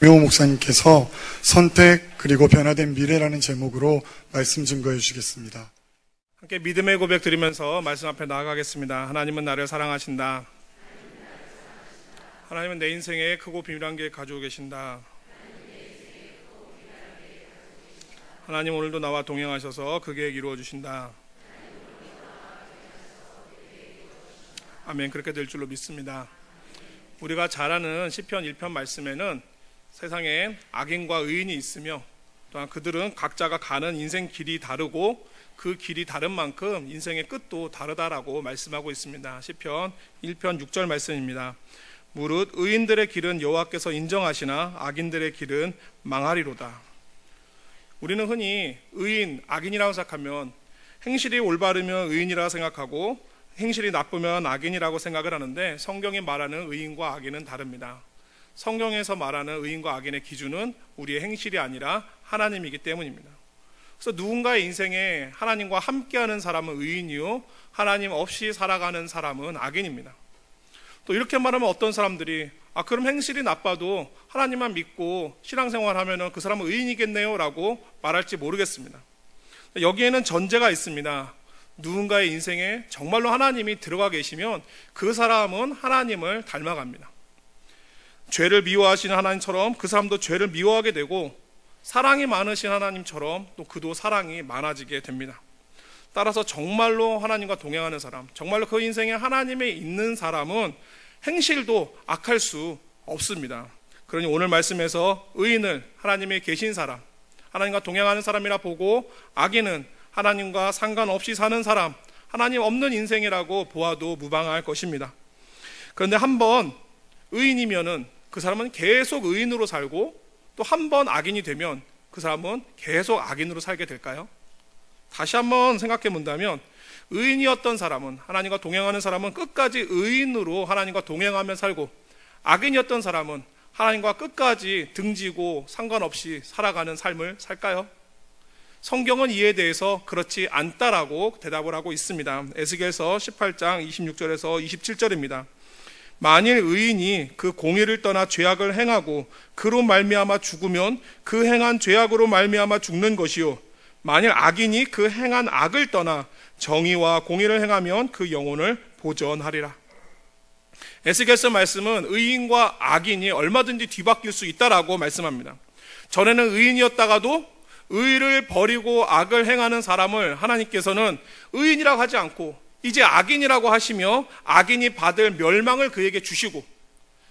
묘 목사님께서 선택 그리고 변화된 미래라는 제목으로 말씀 증거해 주시겠습니다. 함께 믿음의 고백 드리면서 말씀 앞에 나아가겠습니다. 하나님은 나를 사랑하신다. 하나님은 내 인생에 크고 비밀한 계획 가지고 계신다. 하나님 오늘도 나와 동행하셔서 그 계획 이루어 주신다. 아멘. 그렇게 될 줄로 믿습니다. 우리가 잘 아는 시편 1편 말씀에는 세상에 악인과 의인이 있으며 또한 그들은 각자가 가는 인생 길이 다르고 그 길이 다른 만큼 인생의 끝도 다르다라고 말씀하고 있습니다. 시편 1편 6절 말씀입니다. 무릇 의인들의 길은 여호와께서 인정하시나 악인들의 길은 망하리로다. 우리는 흔히 의인, 악인이라고 생각하면 행실이 올바르면 의인이라고 생각하고 행실이 나쁘면 악인이라고 생각을 하는데 성경이 말하는 의인과 악인은 다릅니다. 성경에서 말하는 의인과 악인의 기준은 우리의 행실이 아니라 하나님이기 때문입니다. 그래서 누군가의 인생에 하나님과 함께하는 사람은 의인이요 하나님 없이 살아가는 사람은 악인입니다. 또 이렇게 말하면 어떤 사람들이 그럼 행실이 나빠도 하나님만 믿고 신앙생활하면 그 사람은 의인이겠네요 라고 말할지 모르겠습니다. 여기에는 전제가 있습니다. 누군가의 인생에 정말로 하나님이 들어가 계시면 그 사람은 하나님을 닮아갑니다. 죄를 미워하시는 하나님처럼 그 사람도 죄를 미워하게 되고 사랑이 많으신 하나님처럼 또 그도 사랑이 많아지게 됩니다. 따라서 정말로 하나님과 동행하는 사람, 정말로 그 인생에 하나님이 있는 사람은 행실도 악할 수 없습니다. 그러니 오늘 말씀에서 의인을 하나님이 계신 사람, 하나님과 동행하는 사람이라 보고 악인은 하나님과 상관없이 사는 사람, 하나님 없는 인생이라고 보아도 무방할 것입니다. 그런데 한번 의인이면은 그 사람은 계속 의인으로 살고 또 한 번 악인이 되면 그 사람은 계속 악인으로 살게 될까요? 다시 한번 생각해 본다면 의인이었던 사람은, 하나님과 동행하는 사람은 끝까지 의인으로 하나님과 동행하며 살고 악인이었던 사람은 하나님과 끝까지 등지고 상관없이 살아가는 삶을 살까요? 성경은 이에 대해서 그렇지 않다라고 대답을 하고 있습니다. 에스겔서 18장 26절에서 27절입니다. 만일 의인이 그 공의를 떠나 죄악을 행하고 그로 말미암아 죽으면 그 행한 죄악으로 말미암아 죽는 것이요 만일 악인이 그 행한 악을 떠나 정의와 공의를 행하면 그 영혼을 보전하리라. 에스겔서 말씀은 의인과 악인이 얼마든지 뒤바뀔 수 있다라고 말씀합니다. 전에는 의인이었다가도 의를 버리고 악을 행하는 사람을 하나님께서는 의인이라고 하지 않고 이제 악인이라고 하시며 악인이 받을 멸망을 그에게 주시고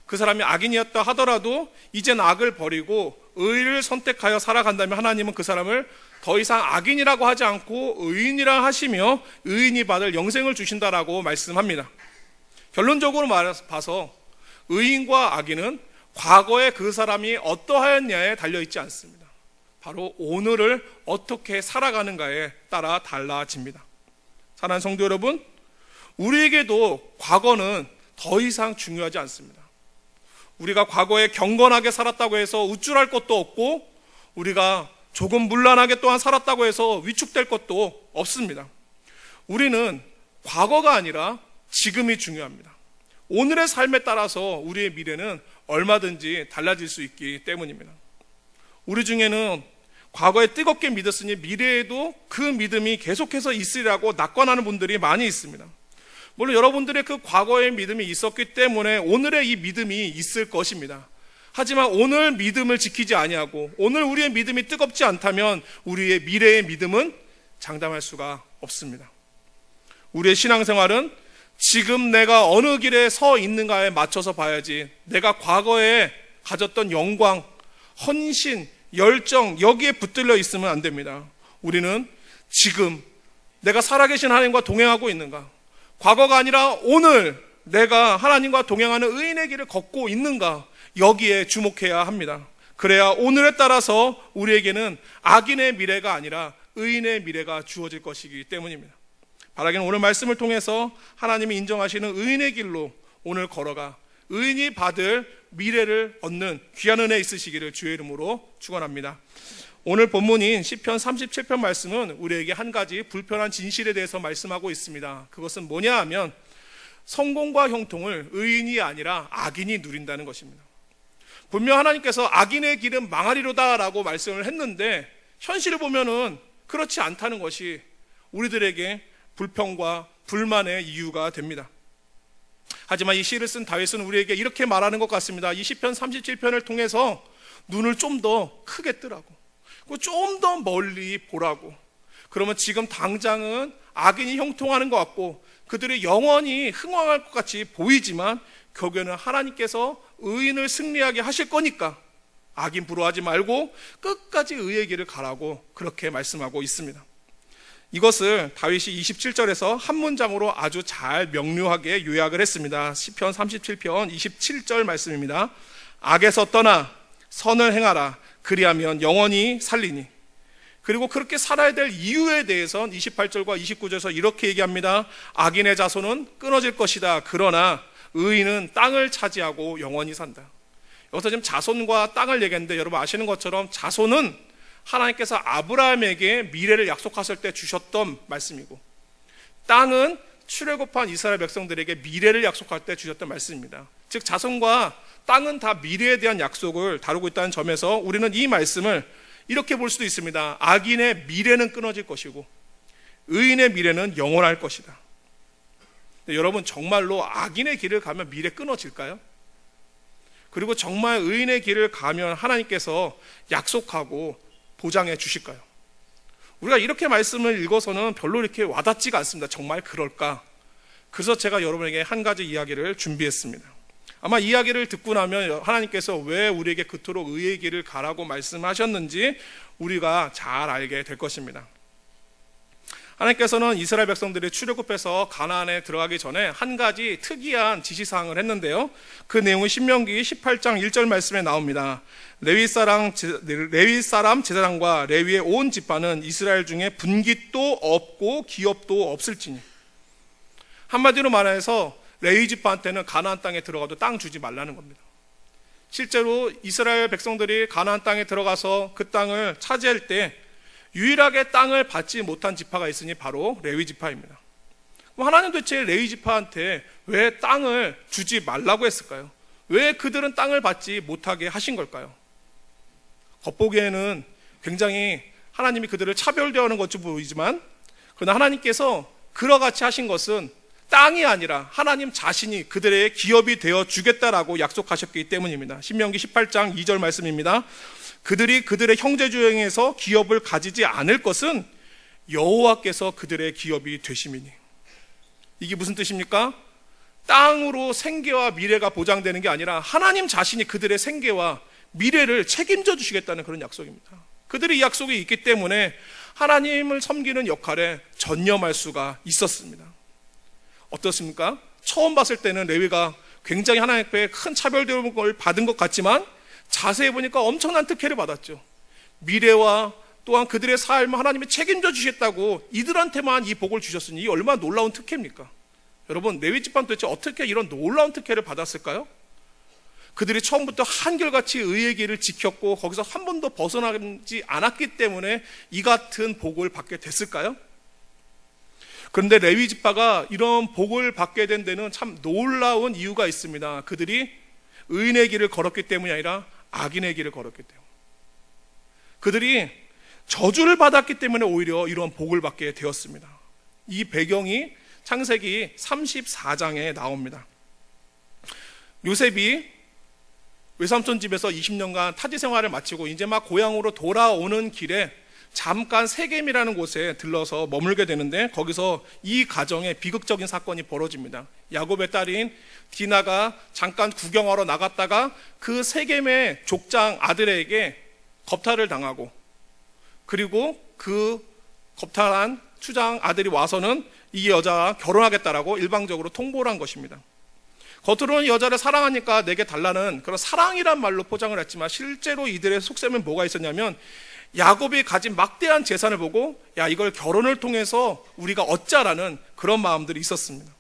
그 사람이 악인이었다 하더라도 이젠 악을 버리고 의를 선택하여 살아간다면 하나님은 그 사람을 더 이상 악인이라고 하지 않고 의인이라 하시며 의인이 받을 영생을 주신다라고 말씀합니다. 결론적으로 봐서 의인과 악인은 과거에 그 사람이 어떠하였냐에 달려있지 않습니다. 바로 오늘을 어떻게 살아가는가에 따라 달라집니다. 사랑하는 성도 여러분, 우리에게도 과거는 더 이상 중요하지 않습니다. 우리가 과거에 경건하게 살았다고 해서 우쭐할 것도 없고 우리가 조금 문란하게 또한 살았다고 해서 위축될 것도 없습니다. 우리는 과거가 아니라 지금이 중요합니다. 오늘의 삶에 따라서 우리의 미래는 얼마든지 달라질 수 있기 때문입니다. 우리 중에는 과거에 뜨겁게 믿었으니 미래에도 그 믿음이 계속해서 있으리라고 낙관하는 분들이 많이 있습니다. 물론 여러분들의 그 과거의 믿음이 있었기 때문에 오늘의 이 믿음이 있을 것입니다. 하지만 오늘 믿음을 지키지 아니하고 오늘 우리의 믿음이 뜨겁지 않다면 우리의 미래의 믿음은 장담할 수가 없습니다. 우리의 신앙생활은 지금 내가 어느 길에 서 있는가에 맞춰서 봐야지 내가 과거에 가졌던 영광, 헌신, 열정 여기에 붙들려 있으면 안 됩니다. 우리는 지금 내가 살아계신 하나님과 동행하고 있는가, 과거가 아니라 오늘 내가 하나님과 동행하는 의인의 길을 걷고 있는가 여기에 주목해야 합니다. 그래야 오늘에 따라서 우리에게는 악인의 미래가 아니라 의인의 미래가 주어질 것이기 때문입니다. 바라기는 오늘 말씀을 통해서 하나님이 인정하시는 의인의 길로 오늘 걸어가 의인이 받을 미래를 얻는 귀한 은혜 있으시기를 주의 이름으로 축원합니다. 오늘 본문인 시편 37편 말씀은 우리에게 한 가지 불편한 진실에 대해서 말씀하고 있습니다. 그것은 뭐냐 하면 성공과 형통을 의인이 아니라 악인이 누린다는 것입니다. 분명 하나님께서 악인의 길은 망하리로다라고 말씀을 했는데 현실을 보면은 그렇지 않다는 것이 우리들에게 불평과 불만의 이유가 됩니다. 하지만 이 시를 쓴 다윗은 우리에게 이렇게 말하는 것 같습니다. 이 시편 37편을 통해서 눈을 좀 더 크게 뜨라고, 좀 더 멀리 보라고. 그러면 지금 당장은 악인이 형통하는 것 같고 그들의 영원히 흥왕할 것 같이 보이지만 결국에는 하나님께서 의인을 승리하게 하실 거니까 악인 부러워하지 말고 끝까지 의의 길을 가라고 그렇게 말씀하고 있습니다. 이것을 다윗이 27절에서 한 문장으로 아주 잘 명료하게 요약을 했습니다. 시편 37편 27절 말씀입니다. 악에서 떠나 선을 행하라. 그리하면 영원히 살리니. 그리고 그렇게 살아야 될 이유에 대해서는 28절과 29절에서 이렇게 얘기합니다. 악인의 자손은 끊어질 것이다. 그러나 의인은 땅을 차지하고 영원히 산다. 여기서 지금 자손과 땅을 얘기했는데 여러분 아시는 것처럼 자손은 하나님께서 아브라함에게 미래를 약속하실 때 주셨던 말씀이고, 땅은 출애굽한 이스라엘 백성들에게 미래를 약속할 때 주셨던 말씀입니다. 즉 자손과 땅은 다 미래에 대한 약속을 다루고 있다는 점에서 우리는 이 말씀을 이렇게 볼 수도 있습니다. 악인의 미래는 끊어질 것이고 의인의 미래는 영원할 것이다. 여러분 정말로 악인의 길을 가면 미래 끊어질까요? 그리고 정말 의인의 길을 가면 하나님께서 약속하고 보장해 주실까요? 우리가 이렇게 말씀을 읽어서는 별로 이렇게 와닿지가 않습니다. 정말 그럴까? 그래서 제가 여러분에게 한 가지 이야기를 준비했습니다. 아마 이야기를 듣고 나면 하나님께서 왜 우리에게 그토록 의의 길을 가라고 말씀하셨는지 우리가 잘 알게 될 것입니다. 하나님께서는 이스라엘 백성들이 출애굽해서 가나안에 들어가기 전에 한 가지 특이한 지시사항을 했는데요. 그 내용은 신명기 18장 1절 말씀에 나옵니다. 레위 사람 제사장과 레위의 온 지파는 이스라엘 중에 분깃도 없고 기업도 없을지니. 한마디로 말해서 레위 지파한테는 가나안 땅에 들어가도 땅 주지 말라는 겁니다. 실제로 이스라엘 백성들이 가나안 땅에 들어가서 그 땅을 차지할 때 유일하게 땅을 받지 못한 지파가 있으니 바로 레위 지파입니다. 그럼 하나님 도대체 레위 지파한테 왜 땅을 주지 말라고 했을까요? 왜 그들은 땅을 받지 못하게 하신 걸까요? 겉보기에는 굉장히 하나님이 그들을 차별대하는 것처럼 보이지만, 그러나 하나님께서 그와 같이 하신 것은 땅이 아니라 하나님 자신이 그들의 기업이 되어 주겠다라고 약속하셨기 때문입니다. 신명기 18장 2절 말씀입니다. 그들이 그들의 형제조형에서 기업을 가지지 않을 것은 여호와께서 그들의 기업이 되심이니. 이게 무슨 뜻입니까? 땅으로 생계와 미래가 보장되는 게 아니라 하나님 자신이 그들의 생계와 미래를 책임져 주시겠다는 그런 약속입니다. 그들이 이 약속이 있기 때문에 하나님을 섬기는 역할에 전념할 수가 있었습니다. 어떻습니까? 처음 봤을 때는 레위가 굉장히 하나님 앞에 큰 차별대우를 받은 것 같지만 자세히 보니까 엄청난 특혜를 받았죠. 미래와 또한 그들의 삶을 하나님이 책임져 주셨다고 이들한테만 이 복을 주셨으니 이 얼마나 놀라운 특혜입니까? 여러분 레위 집안 도대체 어떻게 이런 놀라운 특혜를 받았을까요? 그들이 처음부터 한결같이 의의 길을 지켰고 거기서 한 번도 벗어나지 않았기 때문에 이 같은 복을 받게 됐을까요? 그런데 레위 지파가 이런 복을 받게 된 데는 참 놀라운 이유가 있습니다. 그들이 의인의 길을 걸었기 때문이 아니라 악인의 길을 걸었기 때문에. 그들이 저주를 받았기 때문에 오히려 이런 복을 받게 되었습니다. 이 배경이 창세기 34장에 나옵니다. 요셉이 외삼촌 집에서 20년간 타지 생활을 마치고 이제 막 고향으로 돌아오는 길에 잠깐 세겜이라는 곳에 들러서 머물게 되는데 거기서 이 가정에 비극적인 사건이 벌어집니다. 야곱의 딸인 디나가 잠깐 구경하러 나갔다가 그 세겜의 족장 아들에게 겁탈을 당하고, 그리고 그 겁탈한 추장 아들이 와서는 이 여자와 결혼하겠다라고 일방적으로 통보를 한 것입니다. 겉으로는 여자를 사랑하니까 내게 달라는 그런 사랑이란 말로 포장을 했지만 실제로 이들의 속셈은 뭐가 있었냐면 야곱이 가진 막대한 재산을 보고 야 이걸 결혼을 통해서 우리가 얻자라는 그런 마음들이 있었습니다.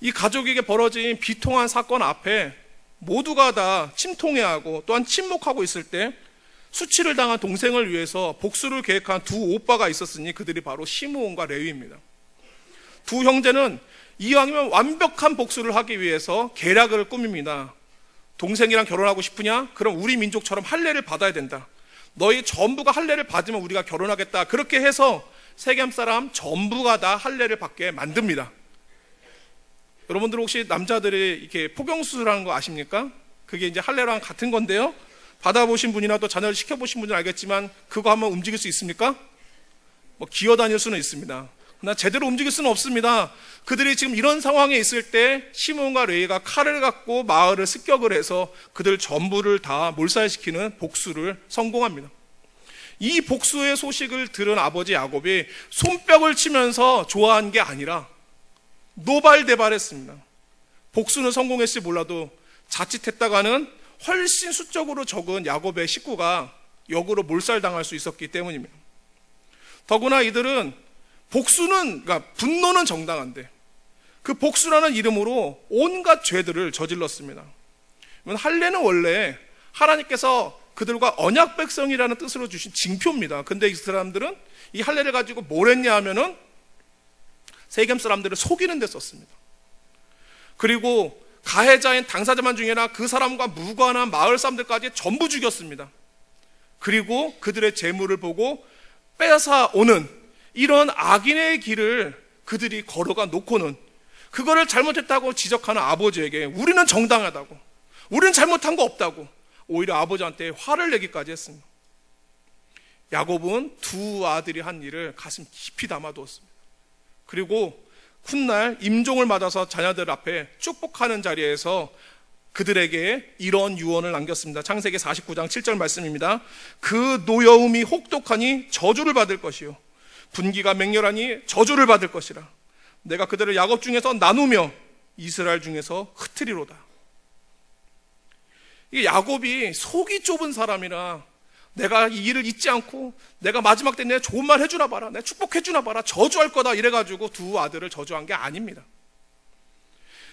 이 가족에게 벌어진 비통한 사건 앞에 모두가 다 침통해하고 또한 침묵하고 있을 때 수치를 당한 동생을 위해서 복수를 계획한 두 오빠가 있었으니 그들이 바로 시므온과 레위입니다. 두 형제는 이왕이면 완벽한 복수를 하기 위해서 계략을 꾸밉니다. 동생이랑 결혼하고 싶으냐? 그럼 우리 민족처럼 할례를 받아야 된다. 너희 전부가 할례를 받으면 우리가 결혼하겠다. 그렇게 해서 세겜 사람 전부가 다 할례를 받게 만듭니다. 여러분들 혹시 남자들이 이렇게 포경수술하는 거 아십니까? 그게 이제 할례랑 같은 건데요. 받아보신 분이나 또 자녀를 시켜보신 분은 알겠지만 그거 한번 움직일 수 있습니까? 뭐 기어다닐 수는 있습니다. 그러나 제대로 움직일 수는 없습니다. 그들이 지금 이런 상황에 있을 때 시몬과 레위가 칼을 갖고 마을을 습격을 해서 그들 전부를 다 몰살시키는 복수를 성공합니다. 이 복수의 소식을 들은 아버지 야곱이 손뼉을 치면서 좋아한 게 아니라 노발대발했습니다. 복수는 성공했을지 몰라도 자칫했다가는 훨씬 수적으로 적은 야곱의 식구가 역으로 몰살당할 수 있었기 때문입니다. 더구나 이들은 그러니까 분노는 정당한데 그 복수라는 이름으로 온갖 죄들을 저질렀습니다. 할례는 원래 하나님께서 그들과 언약 백성이라는 뜻으로 주신 징표입니다. 근데 이 사람들은 이 할례를 가지고 뭘 했냐 하면은 세겜 사람들을 속이는 데 썼습니다. 그리고 가해자인 당사자만 중에 아니라 그 사람과 무관한 마을 사람들까지 전부 죽였습니다. 그리고 그들의 재물을 보고 뺏어오는 이런 악인의 길을 그들이 걸어가 놓고는 그거를 잘못했다고 지적하는 아버지에게 우리는 정당하다고, 우리는 잘못한 거 없다고 오히려 아버지한테 화를 내기까지 했습니다. 야곱은 두 아들이 한 일을 가슴 깊이 담아두었습니다. 그리고 훗날 임종을 맞아서 자녀들 앞에 축복하는 자리에서 그들에게 이런 유언을 남겼습니다. 창세기 49장 7절 말씀입니다. 그 노여움이 혹독하니 저주를 받을 것이요 분기가 맹렬하니 저주를 받을 것이라. 내가 그들을 야곱 중에서 나누며 이스라엘 중에서 흩으리로다. 이 야곱이 속이 좁은 사람이라 내가 이 일을 잊지 않고 내가 마지막 때 내 좋은 말 해주나 봐라, 내 축복해 주나 봐라, 저주할 거다 이래가지고 두 아들을 저주한 게 아닙니다.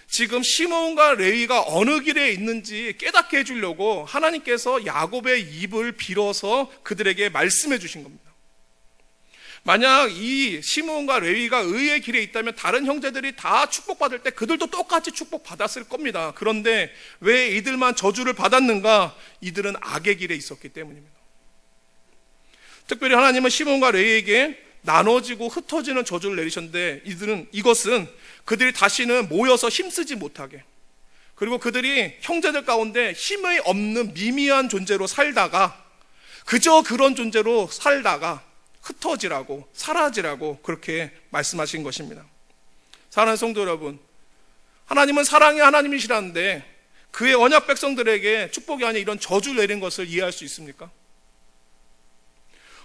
지금 시몬과 레위가 어느 길에 있는지 깨닫게 해주려고 하나님께서 야곱의 입을 빌어서 그들에게 말씀해 주신 겁니다. 만약 이 시몬과 레위가 의의 길에 있다면 다른 형제들이 다 축복받을 때 그들도 똑같이 축복받았을 겁니다. 그런데 왜 이들만 저주를 받았는가? 이들은 악의 길에 있었기 때문입니다. 특별히 하나님은 시몬과 레위에게 나눠지고 흩어지는 저주를 내리셨는데 이것은 그들이 다시는 모여서 힘쓰지 못하게, 그리고 그들이 형제들 가운데 힘이 없는 미미한 존재로 살다가 그저 그런 존재로 살다가 흩어지라고, 사라지라고 그렇게 말씀하신 것입니다. 사랑하는 성도 여러분, 하나님은 사랑의 하나님이시라는데 그의 언약 백성들에게 축복이 아닌 이런 저주를 내린 것을 이해할 수 있습니까?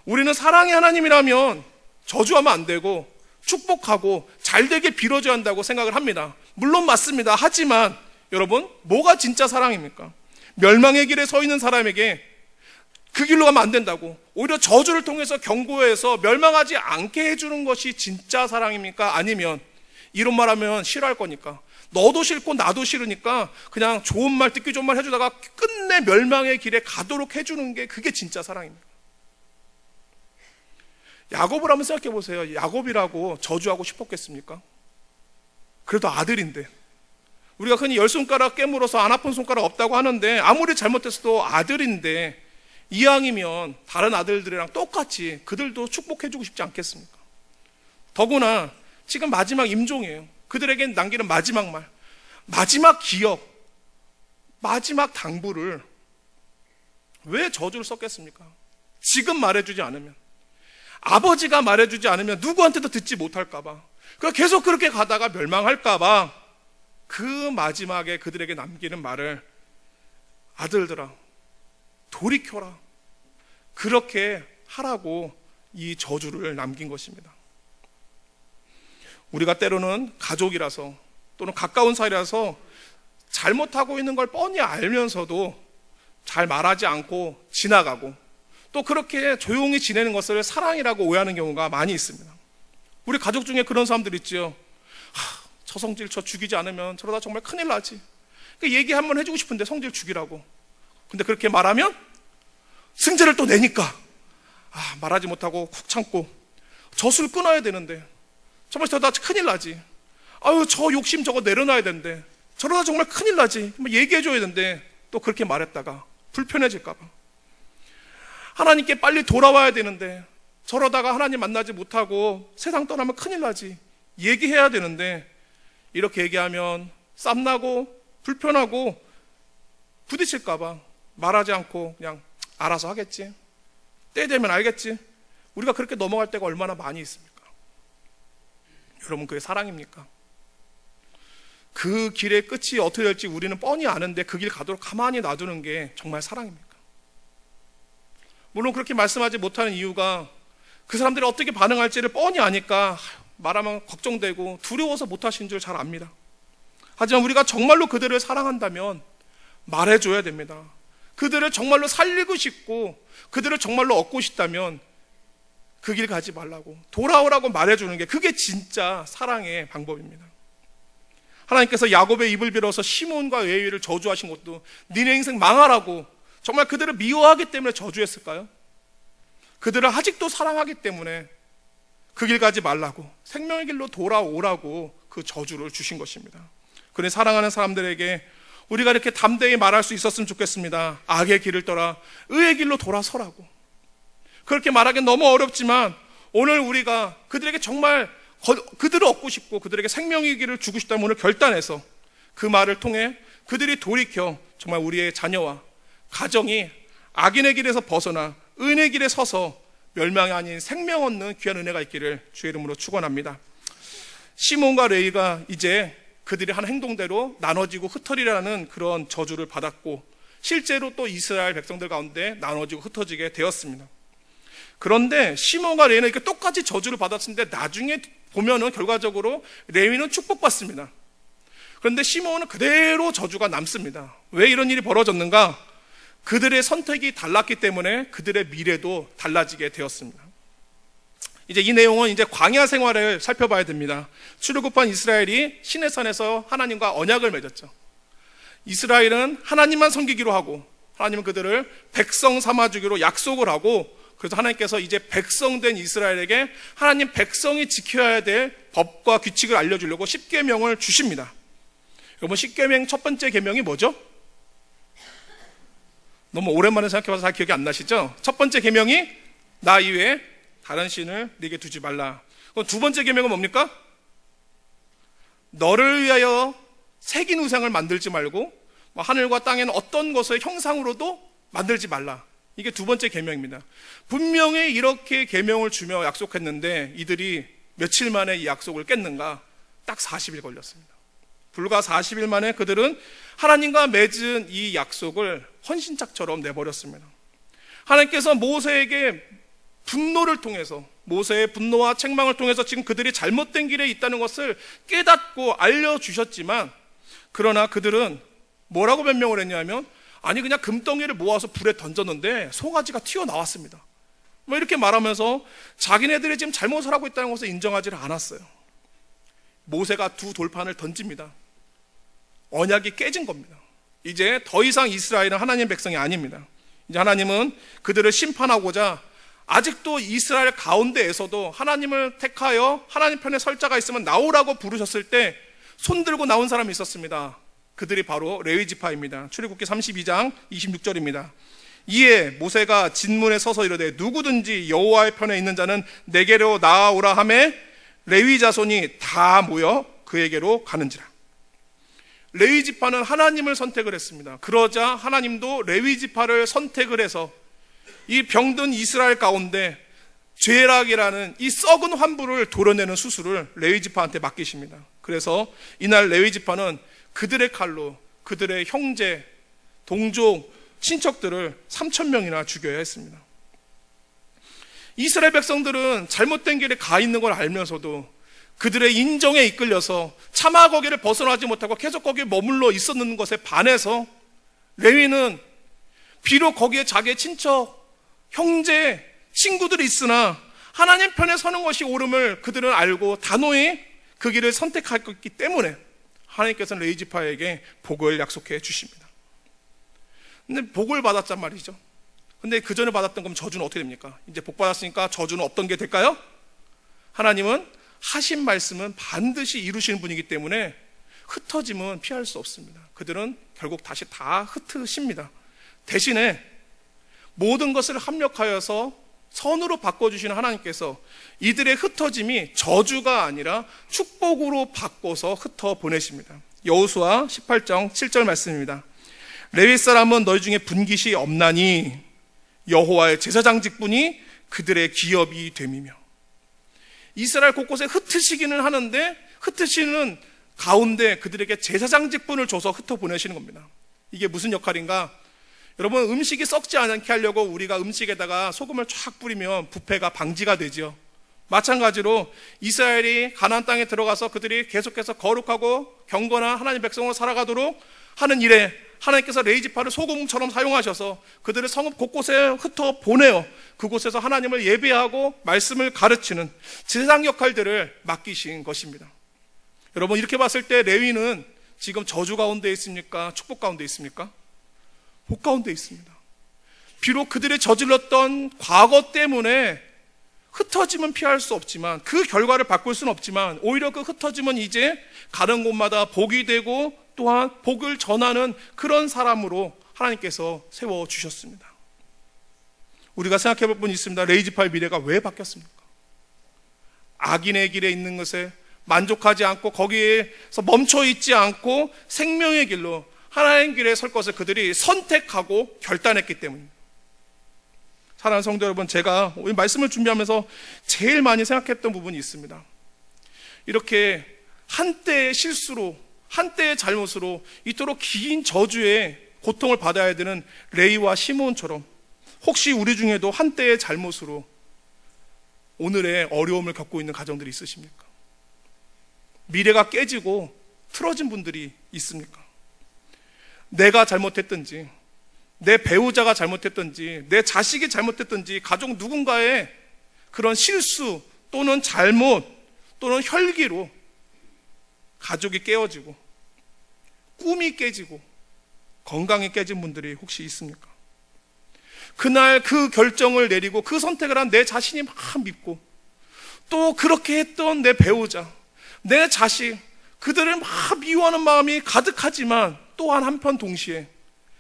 우리는 사랑의 하나님이라면 저주하면 안 되고 축복하고 잘되게 빌어줘야 한다고 생각을 합니다. 물론 맞습니다. 하지만 여러분, 뭐가 진짜 사랑입니까? 멸망의 길에 서 있는 사람에게 그 길로 가면 안 된다고, 오히려 저주를 통해서 경고해서 멸망하지 않게 해주는 것이 진짜 사랑입니까? 아니면 이런 말하면 싫어할 거니까, 너도 싫고 나도 싫으니까 그냥 좋은 말, 듣기 좋은 말 해주다가 끝내 멸망의 길에 가도록 해주는 게 그게 진짜 사랑입니다. 야곱을 한번 생각해 보세요. 야곱이라고 저주하고 싶었겠습니까? 그래도 아들인데, 우리가 흔히 10손가락 깨물어서 안 아픈 손가락 없다고 하는데 아무리 잘못했어도 아들인데 이왕이면 다른 아들들이랑 똑같이 그들도 축복해주고 싶지 않겠습니까? 더구나 지금 마지막 임종이에요. 그들에게 남기는 마지막 말, 마지막 기억, 마지막 당부를 왜 저주를 썼겠습니까? 지금 말해주지 않으면, 아버지가 말해주지 않으면 누구한테도 듣지 못할까봐, 계속 그렇게 가다가 멸망할까봐 그 마지막에 그들에게 남기는 말을 아들들아 돌이켜라, 그렇게 하라고 이 저주를 남긴 것입니다. 우리가 때로는 가족이라서 또는 가까운 사이라서 잘못하고 있는 걸 뻔히 알면서도 잘 말하지 않고 지나가고, 또 그렇게 조용히 지내는 것을 사랑이라고 오해하는 경우가 많이 있습니다. 우리 가족 중에 그런 사람들 있죠. 저 성질 저 죽이지 않으면 저러다 정말 큰일 나지. 그러니까 얘기 한번 해주고 싶은데 성질 죽이라고. 근데 그렇게 말하면 승질을 또 내니까 말하지 못하고 쿡 참고, 저 술 끊어야 되는데 정말 저러다 큰일 나지. 저 욕심 저거 내려놔야 되는데 저러다 정말 큰일 나지. 얘기해줘야 되는데 또 그렇게 말했다가 불편해질까 봐. 하나님께 빨리 돌아와야 되는데 저러다가 하나님 만나지 못하고 세상 떠나면 큰일 나지. 얘기해야 되는데 이렇게 얘기하면 쌈나고 불편하고 부딪힐까 봐 말하지 않고 그냥 알아서 하겠지. 때 되면 알겠지. 우리가 그렇게 넘어갈 때가 얼마나 많이 있습니까? 여러분, 그게 사랑입니까? 그 길의 끝이 어떻게 될지 우리는 뻔히 아는데 그 길 가도록 가만히 놔두는 게 정말 사랑입니까? 물론 그렇게 말씀하지 못하는 이유가 그 사람들이 어떻게 반응할지를 뻔히 아니까 말하면 걱정되고 두려워서 못하신 줄 잘 압니다. 하지만 우리가 정말로 그들을 사랑한다면 말해줘야 됩니다. 그들을 정말로 살리고 싶고 그들을 정말로 얻고 싶다면 그 길 가지 말라고, 돌아오라고 말해주는 게 그게 진짜 사랑의 방법입니다. 하나님께서 야곱의 입을 빌어서 시몬과 레위를 저주하신 것도 니네 인생 망하라고, 정말 그들을 미워하기 때문에 저주했을까요? 그들을 아직도 사랑하기 때문에 그 길 가지 말라고, 생명의 길로 돌아오라고 그 저주를 주신 것입니다. 그러니 사랑하는 사람들에게 우리가 이렇게 담대히 말할 수 있었으면 좋겠습니다. 악의 길을 떠나 의의 길로 돌아서라고. 그렇게 말하기는 너무 어렵지만 오늘 우리가 그들에게 정말 그들을 얻고 싶고 그들에게 생명의 길을 주고 싶다면 오늘 결단해서 그 말을 통해 그들이 돌이켜 정말 우리의 자녀와 가정이 악인의 길에서 벗어나 의인의 길에 서서 멸망이 아닌 생명 얻는 귀한 은혜가 있기를 주의 이름으로 축원합니다. 시몬과 레위가 이제 그들이 한 행동대로 나눠지고 흩어지라는 그런 저주를 받았고 실제로 또 이스라엘 백성들 가운데 나눠지고 흩어지게 되었습니다. 그런데 시몬과 레위는 이렇게 똑같이 저주를 받았는데 나중에 보면은 결과적으로 레위는 축복받습니다. 그런데 시몬은 그대로 저주가 남습니다. 왜 이런 일이 벌어졌는가? 그들의 선택이 달랐기 때문에 그들의 미래도 달라지게 되었습니다. 이제 이 내용은 이제 광야 생활을 살펴봐야 됩니다. 출애굽한 이스라엘이 시내산에서 하나님과 언약을 맺었죠. 이스라엘은 하나님만 섬기기로 하고 하나님은 그들을 백성 삼아주기로 약속을 하고, 그래서 하나님께서 이제 백성된 이스라엘에게 하나님 백성이 지켜야 될 법과 규칙을 알려주려고 10계명을 주십니다. 여러분, 10계명 첫 번째 계명이 뭐죠? 너무 오랜만에 생각해봐서 잘 기억이 안 나시죠? 첫 번째 계명이 나 이외에 다른 신을 네게 두지 말라. 그럼 두 번째 계명은 뭡니까? 너를 위하여 새긴 우상을 만들지 말고 하늘과 땅에는 어떤 것의 형상으로도 만들지 말라. 이게 두 번째 계명입니다. 분명히 이렇게 계명을 주며 약속했는데 이들이 며칠 만에 이 약속을 깼는가? 딱 40일 걸렸습니다. 불과 40일 만에 그들은 하나님과 맺은 이 약속을 헌신짝처럼 내버렸습니다. 하나님께서 모세에게 분노를 통해서, 모세의 분노와 책망을 통해서 지금 그들이 잘못된 길에 있다는 것을 깨닫고 알려주셨지만, 그러나 그들은 뭐라고 변명을 했냐면, 아니 그냥 금덩이를 모아서 불에 던졌는데 송아지가 튀어나왔습니다. 뭐 이렇게 말하면서 자기네들이 지금 잘못을 하고 있다는 것을 인정하지를 않았어요. 모세가 두 돌판을 던집니다. 언약이 깨진 겁니다. 이제 더 이상 이스라엘은 하나님의 백성이 아닙니다. 이제 하나님은 그들을 심판하고자 아직도 이스라엘 가운데에서도 하나님을 택하여 하나님 편에 설 자가 있으면 나오라고 부르셨을 때 손들고 나온 사람이 있었습니다. 그들이 바로 레위 지파입니다. 출애굽기 32장 26절입니다. 이에 모세가 진문에 서서 이르되 누구든지 여호와의 편에 있는 자는 내게로 나아오라 하매 레위 자손이 다 모여 그에게로 가는지라. 레위 지파는 하나님을 선택을 했습니다. 그러자 하나님도 레위 지파를 선택을 해서 이 병든 이스라엘 가운데 죄락이라는 이 썩은 환부를 도려내는 수술을 레위 지파한테 맡기십니다. 그래서 이날 레위 지파는 그들의 칼로 그들의 형제, 동족, 친척들을 3,000명이나 죽여야 했습니다. 이스라엘 백성들은 잘못된 길에 가 있는 걸 알면서도 그들의 인정에 이끌려서 차마 거기를 벗어나지 못하고 계속 거기에 머물러 있었는 것에 반해서 레위는 비록 거기에 자기의 친척, 형제, 친구들이 있으나 하나님 편에 서는 것이 옳음을 그들은 알고 단호히 그 길을 선택했기 때문에 하나님께서는 레위 지파에게 복을 약속해 주십니다. 근데 복을 받았단 말이죠. 근데 그 전에 받았던 그럼 저주는 어떻게 됩니까? 이제 복 받았으니까 저주는 어떤 게 될까요? 하나님은 하신 말씀은 반드시 이루시는 분이기 때문에 흩어짐은 피할 수 없습니다. 그들은 결국 다시 다 흩으십니다. 대신에 모든 것을 합력하여서 선으로 바꿔주시는 하나님께서 이들의 흩어짐이 저주가 아니라 축복으로 바꿔서 흩어 보내십니다. 여호수아 18장 7절 말씀입니다. 레위 사람은 너희 중에 분깃이 없나니 여호와의 제사장직분이 그들의 기업이 됨이며. 이스라엘 곳곳에 흩으시기는 하는데 흩으시는 가운데 그들에게 제사장직분을 줘서 흩어 보내시는 겁니다. 이게 무슨 역할인가? 여러분, 음식이 썩지 않게 하려고 우리가 음식에다가 소금을 쫙 뿌리면 부패가 방지가 되죠. 마찬가지로 이스라엘이 가나안 땅에 들어가서 그들이 계속해서 거룩하고 경건한 하나님 백성으로 살아가도록 하는 일에 하나님께서 레위지파를 소금처럼 사용하셔서 그들을 성읍 곳곳에 흩어 보내어 그곳에서 하나님을 예배하고 말씀을 가르치는 제사장 역할들을 맡기신 것입니다. 여러분, 이렇게 봤을 때 레위는 지금 저주 가운데 있습니까? 축복 가운데 있습니까? 복 가운데 있습니다. 비록 그들이 저질렀던 과거 때문에 흩어짐은 피할 수 없지만, 그 결과를 바꿀 수는 없지만, 오히려 그 흩어짐은 이제 가는 곳마다 복이 되고 또한 복을 전하는 그런 사람으로 하나님께서 세워주셨습니다. 우리가 생각해 볼 분이 있습니다. 레위지파의 미래가 왜 바뀌었습니까? 악인의 길에 있는 것에 만족하지 않고 거기에서 멈춰 있지 않고 생명의 길로 하나님의 길에 설 것을 그들이 선택하고 결단했기 때문입니다. 사랑하는 성도 여러분, 제가 오늘 말씀을 준비하면서 제일 많이 생각했던 부분이 있습니다. 이렇게 한때의 실수로, 한때의 잘못으로 이토록 긴 저주의 고통을 받아야 되는 레위와 시므온처럼 혹시 우리 중에도 한때의 잘못으로 오늘의 어려움을 겪고 있는 가정들이 있으십니까? 미래가 깨지고 틀어진 분들이 있습니까? 내가 잘못했든지, 내 배우자가 잘못했든지, 내 자식이 잘못했든지, 가족 누군가의 그런 실수 또는 잘못 또는 혈기로 가족이 깨어지고 꿈이 깨지고 건강이 깨진 분들이 혹시 있습니까? 그날 그 결정을 내리고 그 선택을 한 내 자신이 막 믿고 또 그렇게 했던 내 배우자, 내 자식, 그들을 막 미워하는 마음이 가득하지만 또한 한편 동시에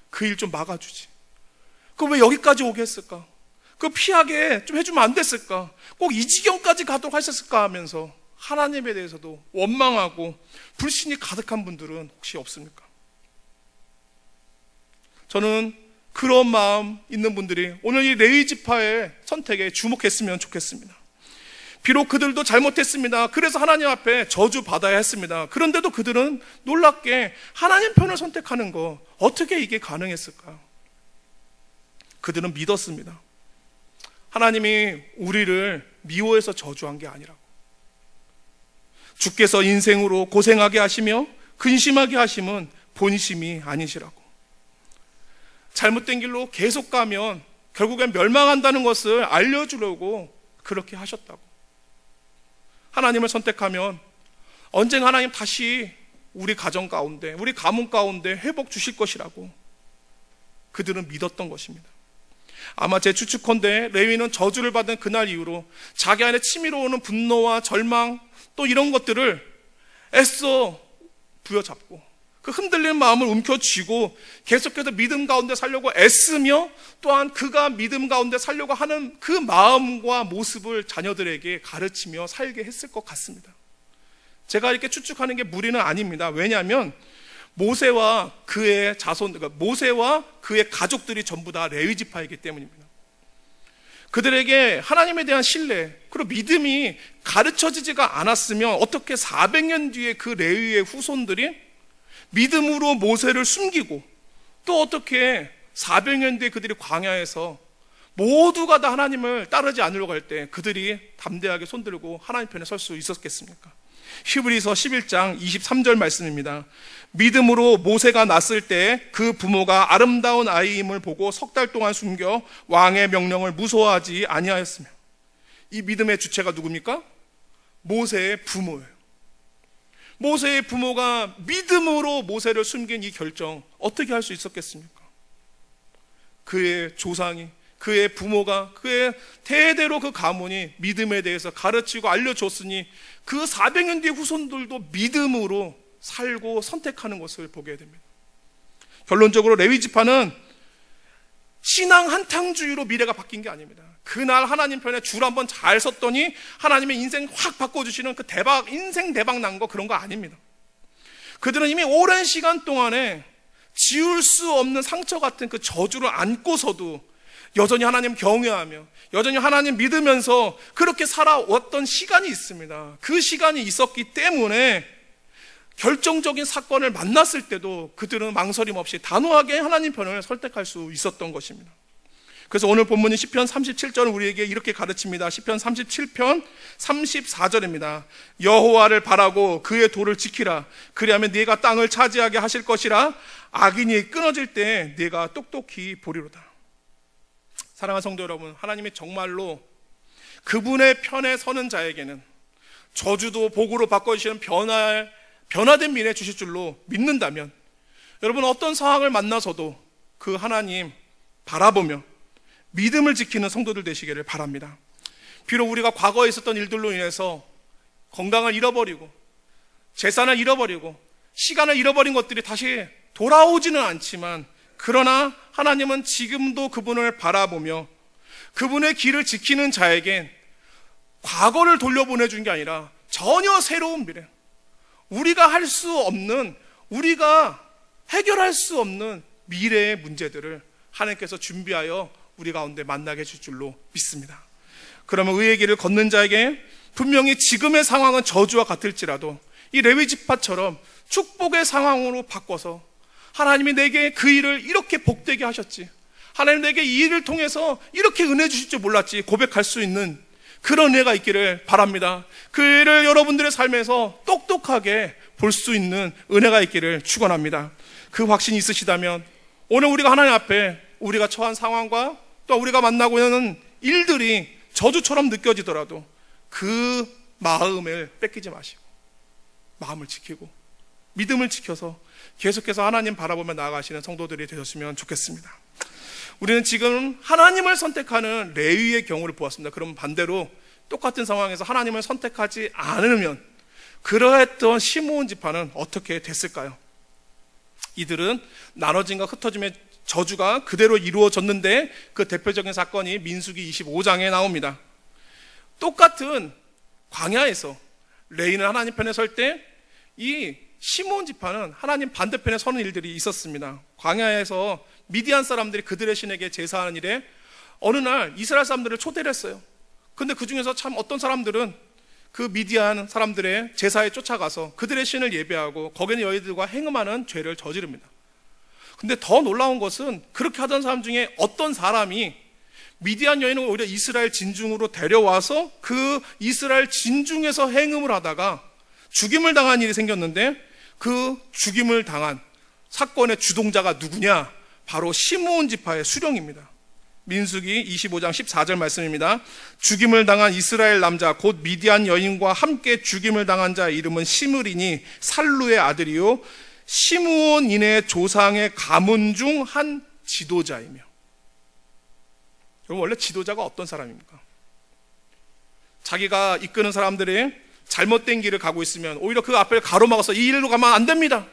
그 일 좀 막아주지. 그 왜 여기까지 오게 했을까? 그 피하게 좀 해주면 안 됐을까? 꼭 이 지경까지 가도록 하셨을까 하면서 하나님에 대해서도 원망하고 불신이 가득한 분들은 혹시 없습니까? 저는 그런 마음 있는 분들이 오늘 이 레위지파의 선택에 주목했으면 좋겠습니다. 비록 그들도 잘못했습니다. 그래서 하나님 앞에 저주받아야 했습니다. 그런데도 그들은 놀랍게 하나님 편을 선택하는 거, 어떻게 이게 가능했을까? 그들은 믿었습니다. 하나님이 우리를 미워해서 저주한 게 아니라고. 주께서 인생으로 고생하게 하시며 근심하게 하심은 본심이 아니시라고. 잘못된 길로 계속 가면 결국엔 멸망한다는 것을 알려주려고 그렇게 하셨다고. 하나님을 선택하면 언젠가 하나님 다시 우리 가정 가운데, 우리 가문 가운데 회복 주실 것이라고 그들은 믿었던 것입니다. 아마 제 추측컨대 레위는 저주를 받은 그날 이후로 자기 안에 치밀어 오는 분노와 절망 또 이런 것들을 애써 부여잡고 그 흔들리는 마음을 움켜쥐고 계속해서 믿음 가운데 살려고 애쓰며 또한 그가 믿음 가운데 살려고 하는 그 마음과 모습을 자녀들에게 가르치며 살게 했을 것 같습니다. 제가 이렇게 추측하는 게 무리는 아닙니다. 왜냐하면 모세와 그의 자손, 그러니까 모세와 그의 가족들이 전부 다 레위지파이기 때문입니다. 그들에게 하나님에 대한 신뢰 그리고 믿음이 가르쳐지지가 않았으면 어떻게 400년 뒤에 그 레위의 후손들이 믿음으로 모세를 숨기고 또 어떻게 400년 뒤에 그들이 광야에서 모두가 다 하나님을 따르지 않으려고 할 때 그들이 담대하게 손들고 하나님 편에 설 수 있었겠습니까? 히브리서 11장 23절 말씀입니다. 믿음으로 모세가 낳았을 때 그 부모가 아름다운 아이임을 보고 석 달 동안 숨겨 왕의 명령을 무서워하지 아니하였으며. 이 믿음의 주체가 누굽니까? 모세의 부모예요. 모세의 부모가 믿음으로 모세를 숨긴 이 결정 어떻게 할 수 있었겠습니까? 그의 조상이, 그의 부모가, 그의 대대로 그 가문이 믿음에 대해서 가르치고 알려줬으니 그 400년 뒤의 후손들도 믿음으로 살고 선택하는 것을 보게 됩니다. 결론적으로 레위 지파는 신앙 한탕주의로 미래가 바뀐 게 아닙니다. 그날 하나님 편에 줄 한번 잘 섰더니 하나님의 인생 확 바꿔주시는 그 대박, 인생 대박 난 거 그런 거 아닙니다. 그들은 이미 오랜 시간 동안에 지울 수 없는 상처 같은 그 저주를 안고서도 여전히 하나님 경외하며 여전히 하나님 믿으면서 그렇게 살아왔던 시간이 있습니다. 그 시간이 있었기 때문에 결정적인 사건을 만났을 때도 그들은 망설임 없이 단호하게 하나님 편을 선택할 수 있었던 것입니다. 그래서 오늘 본문인 시편 37절은 우리에게 이렇게 가르칩니다. 시편 37편 34절입니다. 여호와를 바라고 그의 도를 지키라. 그리하면 네가 땅을 차지하게 하실 것이라. 악인이 끊어질 때 네가 똑똑히 보리로다. 사랑하는 성도 여러분, 하나님이 정말로 그분의 편에 서는 자에게는 저주도 복으로 바꿔주시는 변화된 미래 주실 줄로 믿는다면 여러분 어떤 상황을 만나서도 그 하나님 바라보며 믿음을 지키는 성도들 되시기를 바랍니다. 비록 우리가 과거에 있었던 일들로 인해서 건강을 잃어버리고 재산을 잃어버리고 시간을 잃어버린 것들이 다시 돌아오지는 않지만 그러나 하나님은 지금도 그분을 바라보며 그분의 길을 지키는 자에겐 과거를 돌려보내준 게 아니라 전혀 새로운 미래, 우리가 할 수 없는, 우리가 해결할 수 없는 미래의 문제들을 하나님께서 준비하여 우리 가운데 만나게 해줄 줄로 믿습니다. 그러면 의의 길을 걷는 자에게 분명히 지금의 상황은 저주와 같을지라도 이 레위 지파처럼 축복의 상황으로 바꿔서 하나님이 내게 그 일을 이렇게 복되게 하셨지, 하나님 내게 이 일을 통해서 이렇게 은혜 주실 줄 몰랐지 고백할 수 있는 그런 은혜가 있기를 바랍니다. 그 일을 여러분들의 삶에서 똑똑하게 볼 수 있는 은혜가 있기를 축원합니다. 그 확신이 있으시다면 오늘 우리가 하나님 앞에 우리가 처한 상황과 또 우리가 만나고 있는 일들이 저주처럼 느껴지더라도 그 마음을 뺏기지 마시고 마음을 지키고 믿음을 지켜서 계속해서 하나님 바라보며 나아가시는 성도들이 되셨으면 좋겠습니다. 우리는 지금 하나님을 선택하는 레위의 경우를 보았습니다. 그럼 반대로 똑같은 상황에서 하나님을 선택하지 않으면 그러했던 시므온 지파는 어떻게 됐을까요? 이들은 나눠짐과 흩어짐의 저주가 그대로 이루어졌는데 그 대표적인 사건이 민수기 25장에 나옵니다. 똑같은 광야에서 레위는 하나님 편에 설 때 이 시므온 지파는 하나님 반대편에 서는 일들이 있었습니다. 광야에서 미디안 사람들이 그들의 신에게 제사하는 일에 어느 날 이스라엘 사람들을 초대를 했어요. 근데 그 중에서 참 어떤 사람들은 그 미디안 사람들의 제사에 쫓아가서 그들의 신을 예배하고 거기는 여인들과 행음하는 죄를 저지릅니다. 근데 더 놀라운 것은 그렇게 하던 사람 중에 어떤 사람이 미디안 여인을 오히려 이스라엘 진중으로 데려와서 그 이스라엘 진중에서 행음을 하다가 죽임을 당한 일이 생겼는데 그 죽임을 당한 사건의 주동자가 누구냐? 바로 시므온 지파의 수령입니다. 민수기 25장 14절 말씀입니다. 죽임을 당한 이스라엘 남자 곧 미디안 여인과 함께 죽임을 당한 자의 이름은 시므리니 살루의 아들이요 시므온인의 조상의 가문 중 한 지도자이며. 여러분 원래 지도자가 어떤 사람입니까? 자기가 이끄는 사람들이 잘못된 길을 가고 있으면 오히려 그 앞을 가로막아서 이 길로 가면 안 됩니다,